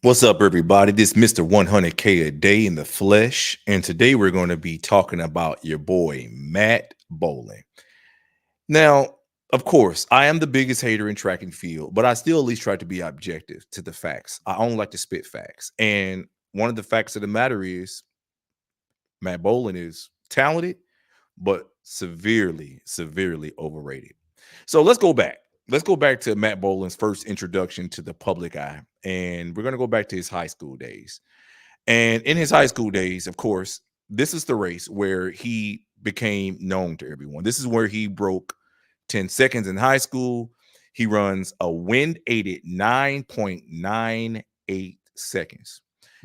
What's up, everybody? This is Mr. 100K a day in the flesh. And today we're going to be talking about your boy, Matt Boling. Now, of course, I am the biggest hater in track and field, but I still at least try to be objective to the facts. I only like to spit facts. And one of the facts of the matter is Matt Boling is talented, but severely overrated. So let's go back. Let's go back to Matt Boling's first introduction to the public eye. And we're going to go back to his high school days. And in his high school days, of course, this is the race where he became known to everyone. This is where he broke 10 seconds in high school. He runs a wind aided 9.98 seconds.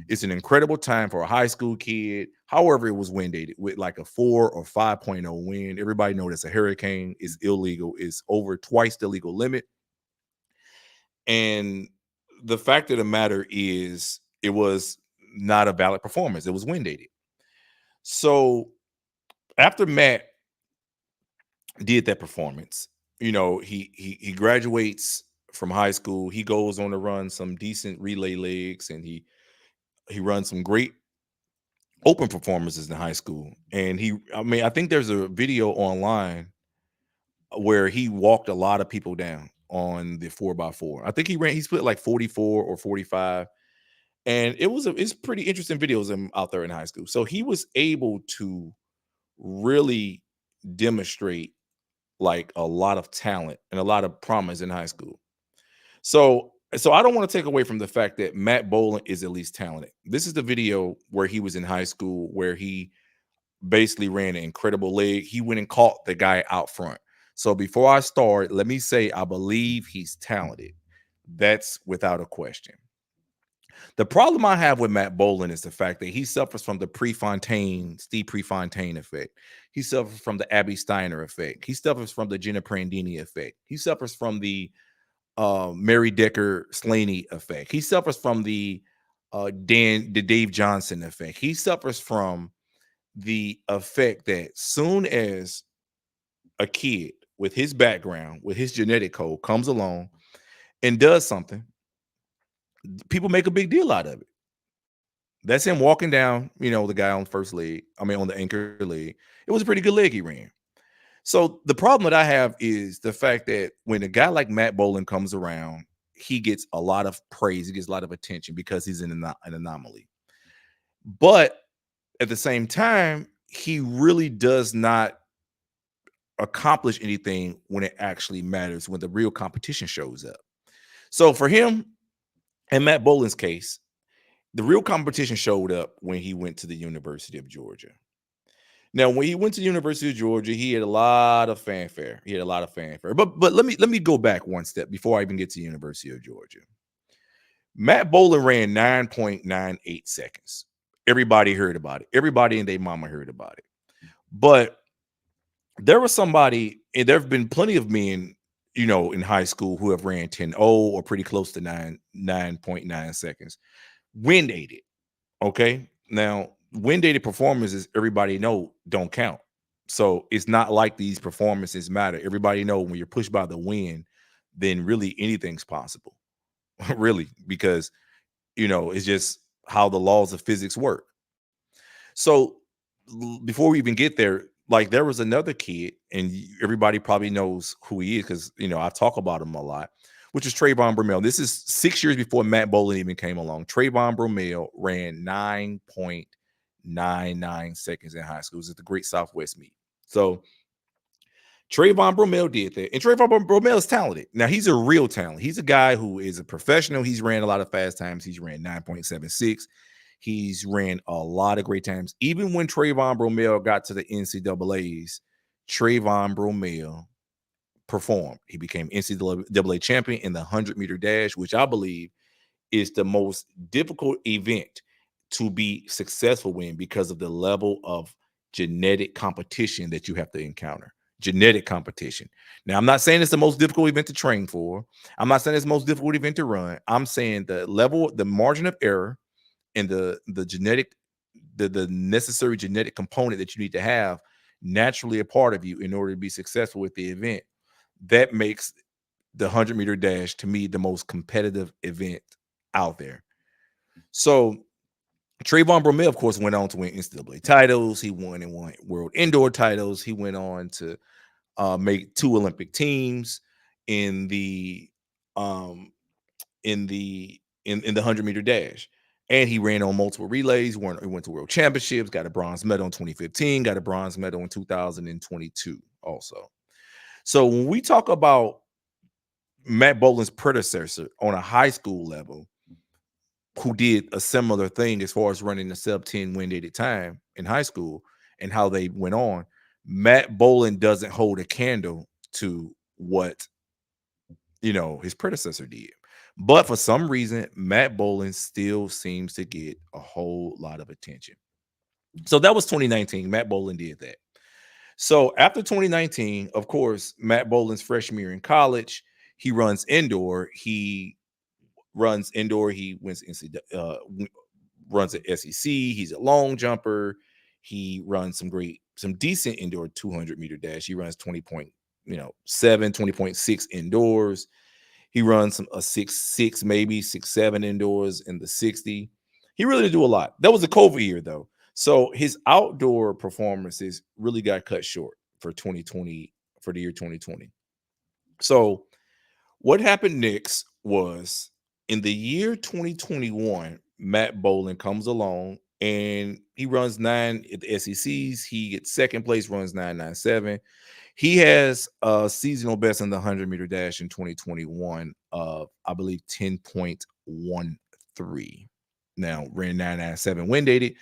It's an incredible time for a high school kid. However, it was wind aided with like a 4 or 5.0 wind. Everybody knows that's a hurricane, is illegal, is over twice the legal limit. And the fact of the matter is, it was not a valid performance. It was wind aided. So after Matt did that performance, he graduates from high school. He goes on to run some decent relay legs, and he runs some great open performances in high school. And I think there's a video online where he walked a lot of people down on the 4x4. I think he split like 44 or 45, and it's pretty interesting videos of him out there in high school. So he was able to really demonstrate like a lot of talent and a lot of promise in high school. So I don't want to take away from the fact that Matt Boling is at least talented. This is the video where he was in high school, where he basically ran an incredible leg. He went and caught the guy out front. So before I start, let me say I believe he's talented. That's without a question. The problem I have with Matt Boling is the fact that he suffers from the Steve Prefontaine effect. He suffers from the Abby Steiner effect. He suffers from the Jenna Prandini effect. He suffers from the Mary Decker Slaney effect. He suffers from the Dave Johnson effect. He suffers from the effect that soon as a kid with his background, with his genetic code, comes along and does something, people make a big deal out of it. That's him walking down, the guy on the first leg. I mean, on the anchor leg. It was a pretty good leg he ran. So the problem that I have is the fact that when a guy like Matt Boling comes around, he gets a lot of praise. He gets a lot of attention because he's an anomaly. But at the same time, he really does not accomplish anything when it actually matters, when the real competition shows up. So for him and Matt Boling's case, the real competition showed up when he went to the University of Georgia. Now, when he went to the University of Georgia, he had a lot of fanfare. He had a lot of fanfare. But let me go back one step before I even get to the University of Georgia. Matt Boling ran 9.98 seconds. Everybody heard about it. Everybody and their mama heard about it. But there was somebody, and there have been plenty of men, in high school who have ran 10.0 or pretty close to 9.9 seconds. Wind aided. Okay. Now, wind aided performances, everybody know, don't count. So it's not like these performances matter. Everybody know when you're pushed by the wind, then really anything's possible. Really, because it's just how the laws of physics work. So before we even get there, like there was another kid, and everybody probably knows who he is because I talk about him a lot, which is Trayvon Bromell. This is 6 years before Matt Boling even came along. Trayvon Bromell ran 9.99 seconds in high school. It was at the Great Southwest meet. So Trayvon Bromell did that. And Trayvon Bromell is talented. Now, he's a real talent. He's a guy who is a professional. He's ran a lot of fast times. He's ran 9.76. He's ran a lot of great times. Even when Trayvon Bromell got to the NCAAs, Trayvon Bromell performed. He became NCAA champion in the 100-meter dash, which I believe is the most difficult event to be successful in because of the level of genetic competition that you have to encounter. Genetic competition. Now, I'm not saying it's the most difficult event to train for. I'm not saying it's the most difficult event to run. I'm saying the margin of error, and the genetic, the necessary genetic component that you need to have naturally a part of you in order to be successful with the event. That makes the 100-meter dash to me the most competitive event out there. So Trayvon Bromell, of course, went on to win NCAA titles. He won world indoor titles. He went on to make two Olympic teams in the um, in the 100-meter dash. And he ran on multiple relays. He went to world championships, got a bronze medal in 2015, got a bronze medal in 2022 also. So when we talk about Matt Boling's predecessor on a high school level, who did a similar thing as far as running the sub 10 wind dated time in high school and how they went on, Matt Boling doesn't hold a candle to what his predecessor did. But for some reason, Matt Boling still seems to get a whole lot of attention. So that was 2019. Matt Boling did that. So after 2019, of course, Matt Boling's freshman year in college, he runs indoor. He wins runs at SEC. He's a long jumper. He runs some decent indoor 200-meter dash. He runs 20.6 indoors. He runs a 6.6, maybe 6.7 indoors in the 60. He really did do a lot. That was a COVID year though. So his outdoor performances really got cut short for 2020, for the year 2020. So what happened next was in the year 2021, Matt Boling comes along and he runs 9 at the SECs. He gets second place, runs 9.97. He has a seasonal best in the 100-meter dash in 2021 of, I believe, 10.13. Now, ran 9.97 wind dated,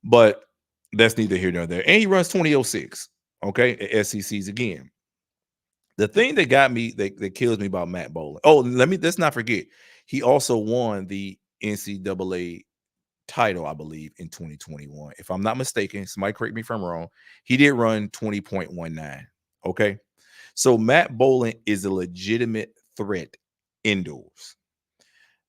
but that's neither here nor there. And he runs 20.06, okay, at SECs again. The thing that got me, that kills me about Matt Boling. Oh, let's not forget, he also won the NCAA title, I believe, in 2021. If I'm not mistaken, somebody correct me if I'm wrong. He did run 20.19. Okay. So Matt Boling is a legitimate threat indoors.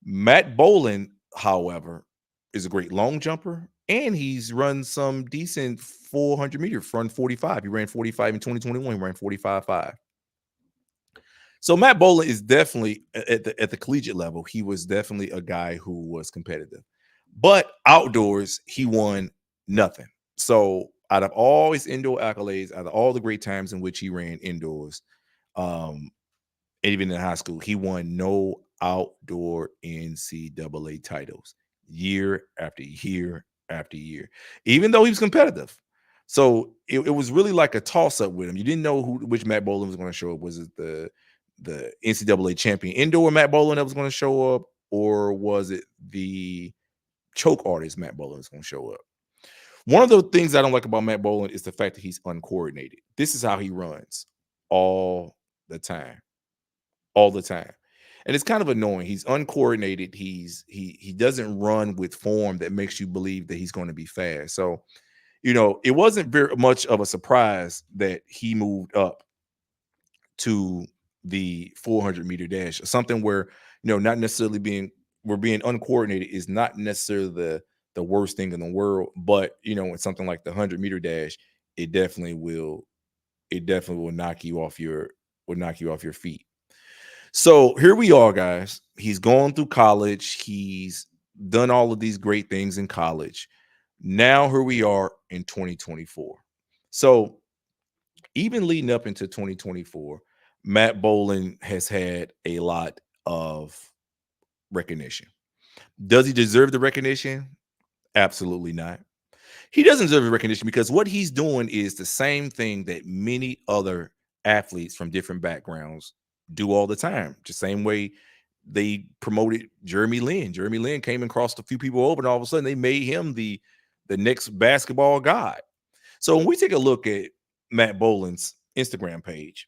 Matt Boling, however, is a great long jumper, and he's run some decent 400-meter run 45. He ran 45 in 2021. He ran 45.5. So Matt Boling is definitely at the collegiate level. He was definitely a guy who was competitive, but outdoors he won nothing. So out of all his indoor accolades, out of all the great times in which he ran indoors, um, even in high school, he won no outdoor NCAA titles year after year after year, even though he was competitive. So it was really like a toss up with him. You didn't know which Matt Boling was going to show up. Was it the NCAA champion indoor Matt Boling that was going to show up, or was it the choke artist Matt Boling was going to show up? One of the things I don't like about Matt Boling is the fact that he's uncoordinated. This is how he runs all the time, all the time. And it's kind of annoying. He's uncoordinated. He doesn't run with form that makes you believe that he's going to be fast. So, it wasn't very much of a surprise that he moved up to the 400-meter dash, something where, not necessarily being uncoordinated is not necessarily the worst thing in the world, but in something like the 100-meter dash, it definitely will knock you off your feet. So here we are, guys. He's gone through college. He's done all of these great things in college. Now here we are in 2024. So even leading up into 2024, Matt Boling has had a lot of recognition. Does he deserve the recognition? Absolutely not. He doesn't deserve the recognition because what he's doing is the same thing that many other athletes from different backgrounds do all the time. The same way they promoted Jeremy Lin. Jeremy Lin came and crossed a few people over, and all of a sudden they made him the next basketball god. So when we take a look at Matt Boling's Instagram page,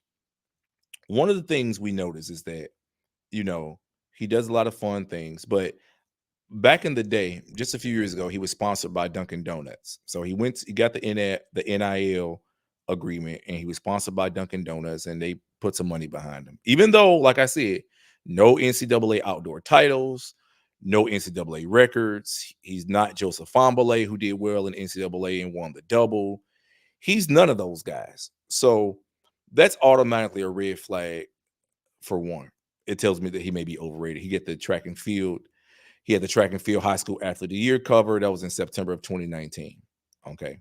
one of the things we notice is that, you know, he does a lot of fun things, but back in the day, just a few years ago, he was sponsored by Dunkin' Donuts. So he got the NIL agreement, and he was sponsored by Dunkin' Donuts, and they put some money behind him. Even though, like I said, no NCAA outdoor titles, no NCAA records. He's not Joseph Fombole, who did well in NCAA and won the double. He's none of those guys. So that's automatically a red flag for one. It tells me that he may be overrated. He get the track and field. He had the track and field high school athlete of the year cover. That was in September of 2019. Okay.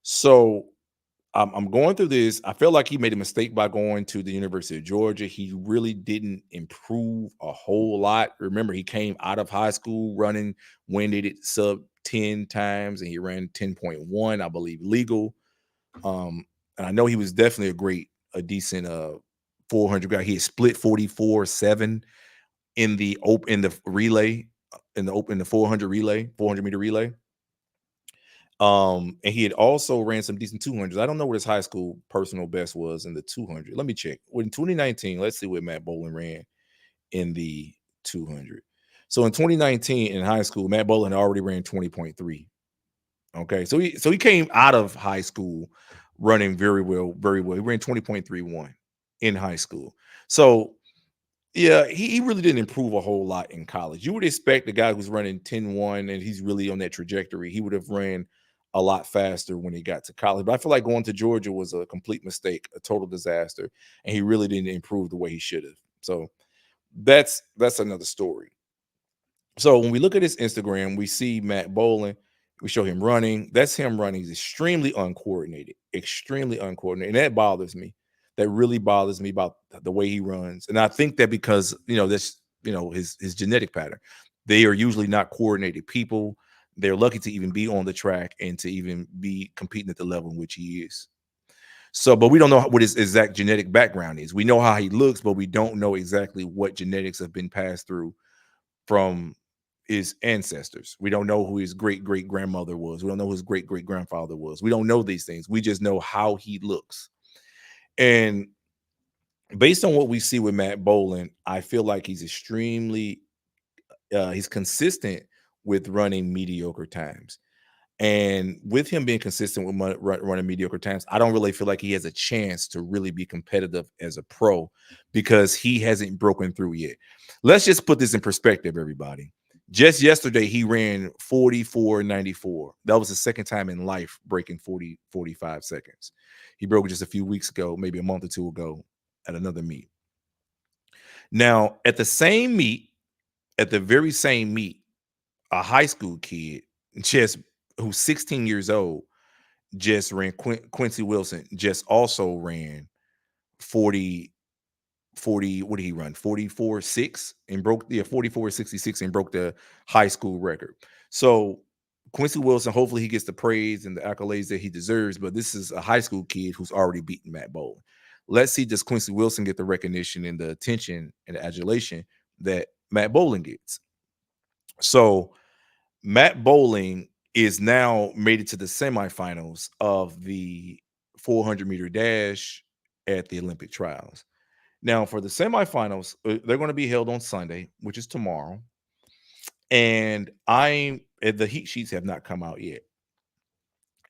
So I'm going through this. I feel like he made a mistake by going to the University of Georgia. He really didn't improve a whole lot. Remember, he came out of high school running winded sub 10 times and he ran 10.1, I believe, legal. And I know he was definitely a decent 400 guy. He had split 44-7 in the relay, in the 400 relay, 400-meter relay. And he had also ran some decent 200s. I don't know what his high school personal best was in the 200. Let me check. In 2019, let's see what Matt Boling ran in the 200. So in 2019 in high school, Matt Boling already ran 20.3. Okay. So he came out of high school running very well, very well. He ran 20.31 in high school. So yeah, he really didn't improve a whole lot in college. You would expect the guy who's running 10-1 and he's really on that trajectory, he would have ran a lot faster when he got to college. But I feel like going to Georgia was a complete mistake, a total disaster, and he really didn't improve the way he should have. So that's another story. So when we look at his Instagram, we see Matt Boling. We show him running. That's him running. He's extremely uncoordinated, and that bothers me. That really bothers me about the way he runs. And I think that because this his genetic pattern, they are usually not coordinated people. They're lucky to even be on the track and to even be competing at the level in which he is. So, but we don't know what his exact genetic background is. We know how he looks, but we don't know exactly what genetics have been passed through from his ancestors. We don't know who his great great grandmother was. We don't know who his great great grandfather was. We don't know these things. We just know how he looks. And based on what we see with Matt Boland, I feel like he's consistent with running mediocre times. And with him being consistent with running mediocre times, I don't really feel like he has a chance to really be competitive as a pro because he hasn't broken through yet. Let's just put this in perspective, everybody. Just yesterday, he ran 44.94. That was the second time in life breaking 45 seconds. He broke it just a few weeks ago, maybe a month or two ago at another meet. Now, at the very same meet, a high school kid just who's 16 years old just ran Quincy Wilson just also ran 40 40. What did he run? 44.6 and broke 44.66 and broke the high school record. So Quincy Wilson, hopefully he gets the praise and the accolades that he deserves, but this is a high school kid who's already beaten Matt Boling. Let's see, does Quincy Wilson get the recognition and the attention and the adulation that Matt Boling gets? So Matt Boling is now made it to the semifinals of the 400-meter dash at the Olympic trials. Now, for the semifinals, they're going to be held on Sunday, which is tomorrow. And the heat sheets have not come out yet.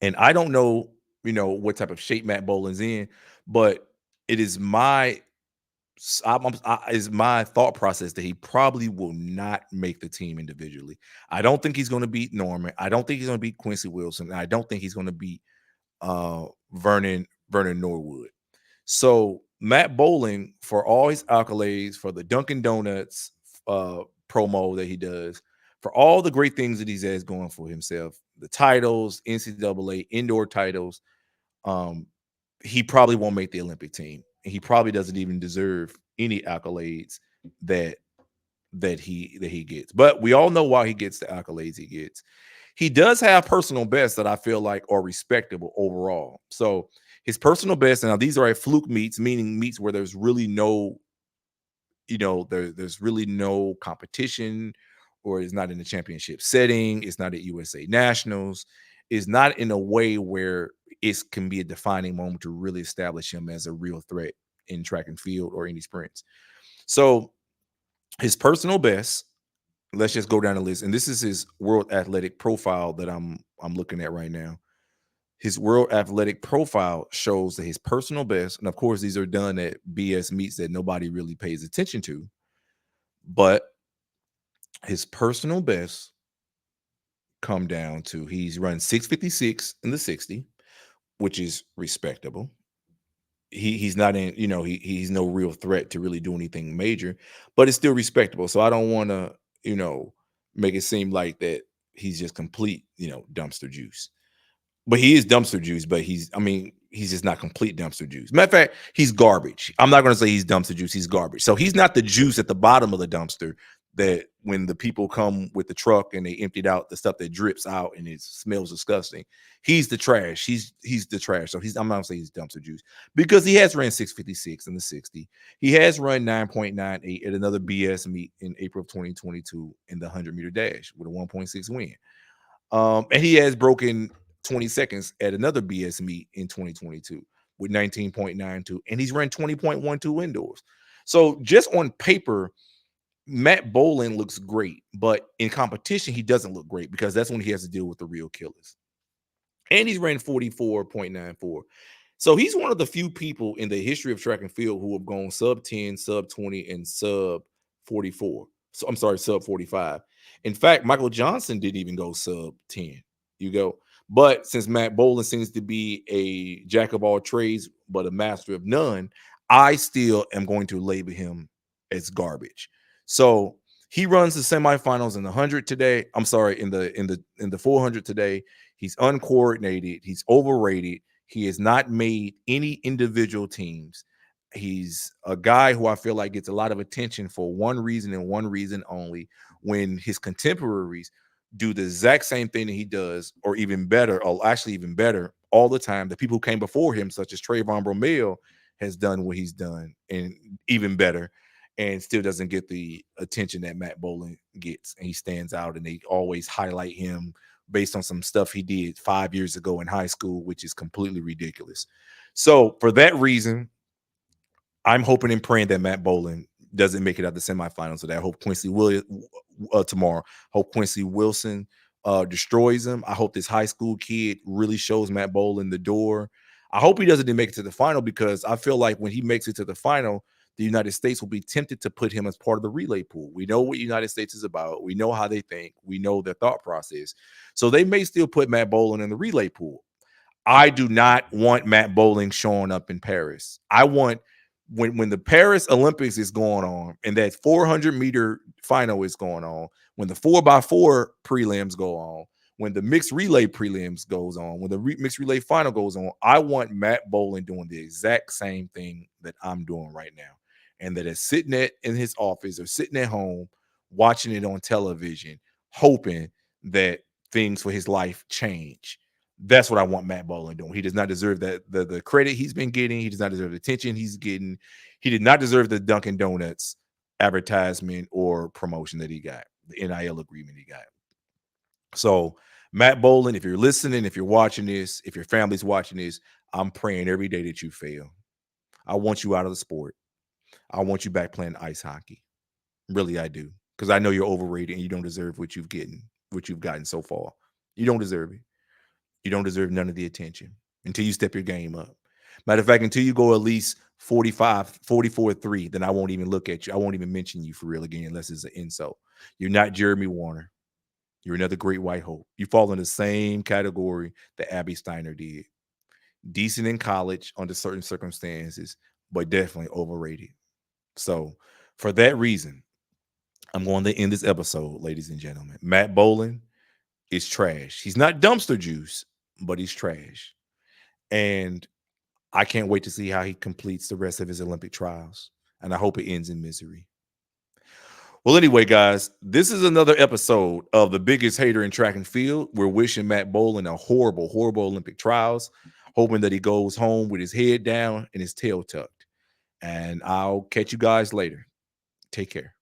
And I don't know, what type of shape Matt Boling's in, but it is is my thought process that he probably will not make the team individually. I don't think he's going to beat Norman. I don't think he's going to beat Quincy Wilson. And I don't think he's going to beat Vernon Norwood. So Matt Boling, for all his accolades, for the Dunkin' Donuts promo that he does, for all the great things that he has going for himself, the titles, NCAA indoor titles, um, he probably won't make the Olympic team. And he probably doesn't even deserve any accolades that he gets. But we all know why he gets the accolades he gets. He does have personal bests that I feel like are respectable overall. So his personal best, now these are at fluke meets, meaning meets where there's really no, there's really no competition, or it's not in the championship setting, it's not at USA Nationals, it's not in a way where it can be a defining moment to really establish him as a real threat in track and field or any sprints. So his personal best, let's just go down the list. And this is his world athletic profile that I'm looking at right now. His world athletic profile shows that his personal best, and of course, these are done at BS meets that nobody really pays attention to, but his personal best come down to he's run 6:56 in the 60, which is respectable. He's not in, he's no real threat to really do anything major, but it's still respectable. So I don't want to, you know, make it seem like that he's just complete, dumpster juice. But he is dumpster juice, but he's just not complete dumpster juice. Matter of fact, he's garbage. I'm not going to say he's dumpster juice. He's garbage. So he's not the juice at the bottom of the dumpster that when the people come with the truck and they emptied out the stuff that drips out and it smells disgusting. He's the trash. He's the trash. So I'm not going to say he's dumpster juice because he has ran 656 in the 60. He has run 9.98 at another BS meet in April of 2022 in the 100-meter dash with a 1.6 win. And he has broken 20 seconds at another BS meet in 2022 with 19.92, and he's run 20.12 indoors. So just on paper, Matt Boling looks great, but in competition, he doesn't look great because that's when he has to deal with the real killers. And he's ran 44.94. So he's one of the few people in the history of track and field who have gone sub 10, sub 20, and sub 44. So I'm sorry, sub 45. In fact, Michael Johnson didn't even go sub 10. You go. But since Matt Boling seems to be a jack of all trades, but a master of none, I still am going to label him as garbage. So he runs the semifinals in the 100 today. I'm sorry, in the 400 today. He's uncoordinated. He's overrated. He has not made any individual teams. He's a guy who I feel like gets a lot of attention for one reason and one reason only, when his contemporaries do the exact same thing that he does, or even better, or actually even better all the time. The people who came before him, such as Trayvon Bromell, has done what he's done and even better, and still doesn't get the attention that Matt Boling gets. And he stands out, and they always highlight him based on some stuff he did 5 years ago in high school, which is completely ridiculous. So for that reason, I'm hoping and praying that Matt Boling doesn't make it out the semifinals today. I hope Quincy Williams tomorrow. Hope Quincy Wilson destroys him. I hope this high school kid really shows Matt Boling the door. I hope he doesn't make it to the final, because I feel like when he makes it to the final, the United States will be tempted to put him as part of the relay pool. We know what United States is about. We know how they think. We know their thought process. So they may still put Matt Boling in the relay pool. I do not want Matt Boling showing up in Paris. I want, when the Paris Olympics is going on and that 400-meter final is going on, when the 4x4 prelims go on, when the mixed relay prelims goes on, when the mixed relay final goes on, I want Matt Boling doing the exact same thing that I'm doing right now. And that is sitting in his office or sitting at home watching it on television, hoping that things for his life change. That's what I want Matt Boling doing. He does not deserve that the credit he's been getting. He does not deserve the attention he's getting. He did not deserve the Dunkin' Donuts advertisement or promotion that he got, the NIL agreement he got. So, Matt Boling, if you're listening, if you're watching this, if your family's watching this, I'm praying every day that you fail. I want you out of the sport. I want you back playing ice hockey. Really, I do. Because I know you're overrated and you don't deserve what you've gotten so far. You don't deserve it. You don't deserve none of the attention until you step your game up. Matter of fact, until you go at least 45, 44-3, then I won't even look at you. I won't even mention you for real again unless it's an insult. You're not Jeremy Warner. You're another great white hope. You fall in the same category that Abby Steiner did. Decent in college under certain circumstances, but definitely overrated. So for that reason, I'm going to end this episode, ladies and gentlemen. Matt Boling is trash. He's not dumpster juice, but he's trash. And I can't wait to see how he completes the rest of his Olympic trials. And I hope it ends in misery. Well, anyway, guys, this is another episode of The Biggest Hater in Track and Field. We're wishing Matt Boling a horrible, horrible Olympic trials, hoping that he goes home with his head down and his tail tucked. And I'll catch you guys later. Take care.